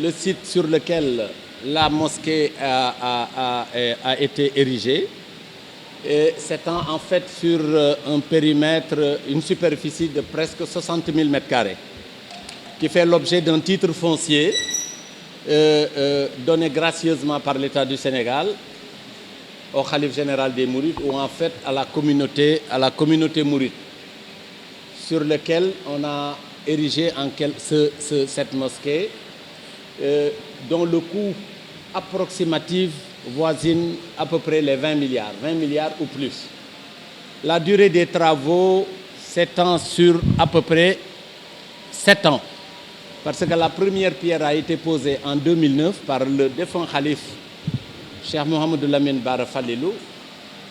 le site sur lequel la mosquée a été érigée, s'étend en fait sur un périmètre, une superficie de presque 60 000 m², qui fait l'objet d'un titre foncier donné gracieusement par l'État du Sénégal au Khalife général des Mourides, ou en fait à la communauté mouride, sur lequel on a érigé cette mosquée, dont le coût approximatif voisine à peu près les 20 milliards ou plus. La durée des travaux s'étend sur à peu près 7 ans, parce que la première pierre a été posée en 2009 par le défunt Khalife Cheikh Mouhamadou Lamine Bara Fallilou,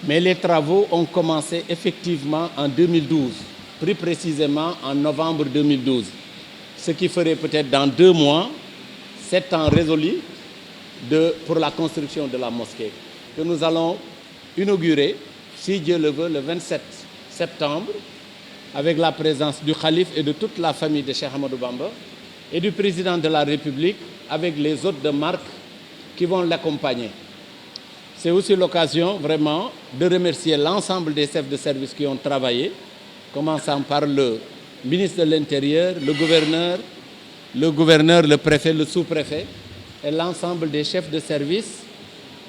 mais les travaux ont commencé effectivement en 2012, plus précisément en novembre 2012, ce qui ferait peut-être dans 2 mois 7 ans résolus pour la construction de la mosquée, que nous allons inaugurer, si Dieu le veut, le 27 septembre, avec la présence du Khalife et de toute la famille de Cheikh Ahmadou Bamba et du président de la République, avec les hôtes de marque qui vont l'accompagner. C'est aussi l'occasion vraiment de remercier l'ensemble des chefs de service qui ont travaillé, commençant par le ministre de l'Intérieur, le gouverneur, le préfet, le sous-préfet et l'ensemble des chefs de service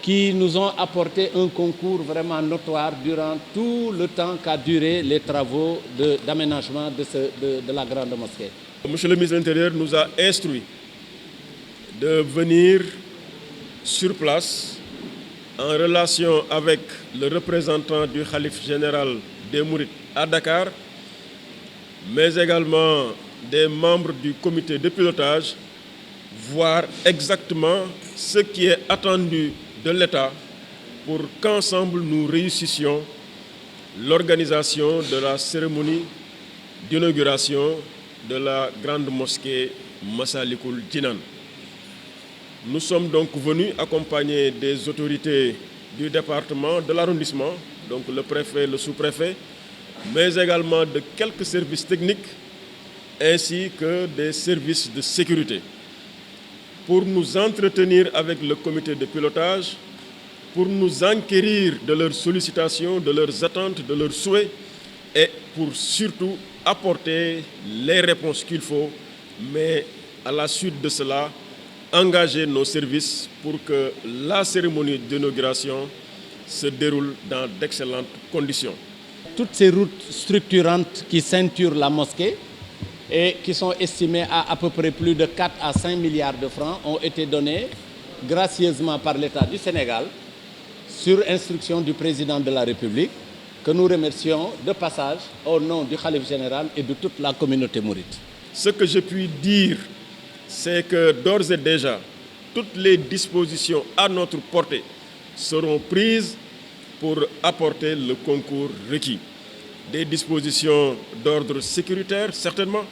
qui nous ont apporté un concours vraiment notoire durant tout le temps qu'a duré les travaux d'aménagement de la grande mosquée. Monsieur le ministre de l'Intérieur nous a instruit de venir sur place en relation avec le représentant du Khalife général des Mourides à Dakar, mais également des membres du comité de pilotage, voir exactement ce qui est attendu de l'État pour qu'ensemble nous réussissions l'organisation de la cérémonie d'inauguration de la grande mosquée Massalikul Jinan. Nous sommes donc venus accompagnés des autorités du département, de l'arrondissement, donc le préfet, le sous-préfet, mais également de quelques services techniques ainsi que des services de sécurité, pour nous entretenir avec le comité de pilotage, pour nous enquérir de leurs sollicitations, de leurs attentes, de leurs souhaits, et pour surtout apporter les réponses qu'il faut, mais à la suite de cela, engager nos services pour que la cérémonie d'inauguration se déroule dans d'excellentes conditions. Toutes ces routes structurantes qui ceinturent la mosquée et qui sont estimées à peu près plus de 4 à 5 milliards de francs ont été données gracieusement par l'État du Sénégal sur instruction du président de la République, que nous remercions de passage au nom du Khalife général et de toute la communauté mouride. Ce que je puis dire, c'est que d'ores et déjà, toutes les dispositions à notre portée seront prises pour apporter le concours requis. Des dispositions d'ordre sécuritaire, certainement,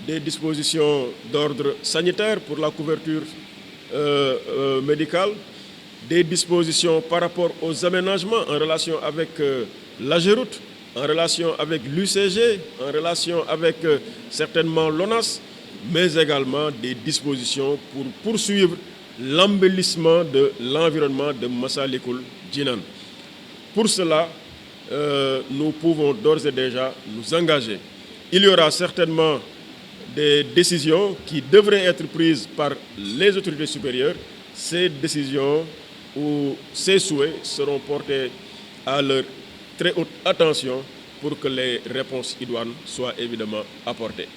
des dispositions d'ordre sanitaire pour la couverture médicale, des dispositions par rapport aux aménagements en relation avec l'AGEROUTE, en relation avec l'UCG, en relation avec certainement l'ONAS, mais également des dispositions pour poursuivre l'embellissement de l'environnement de Massalikul Jinan. Pour cela, nous pouvons d'ores et déjà nous engager. Il y aura certainement des décisions qui devraient être prises par les autorités supérieures. Ces décisions ou ces souhaits seront portés à leur très haute attention pour que les réponses idoines soient évidemment apportées.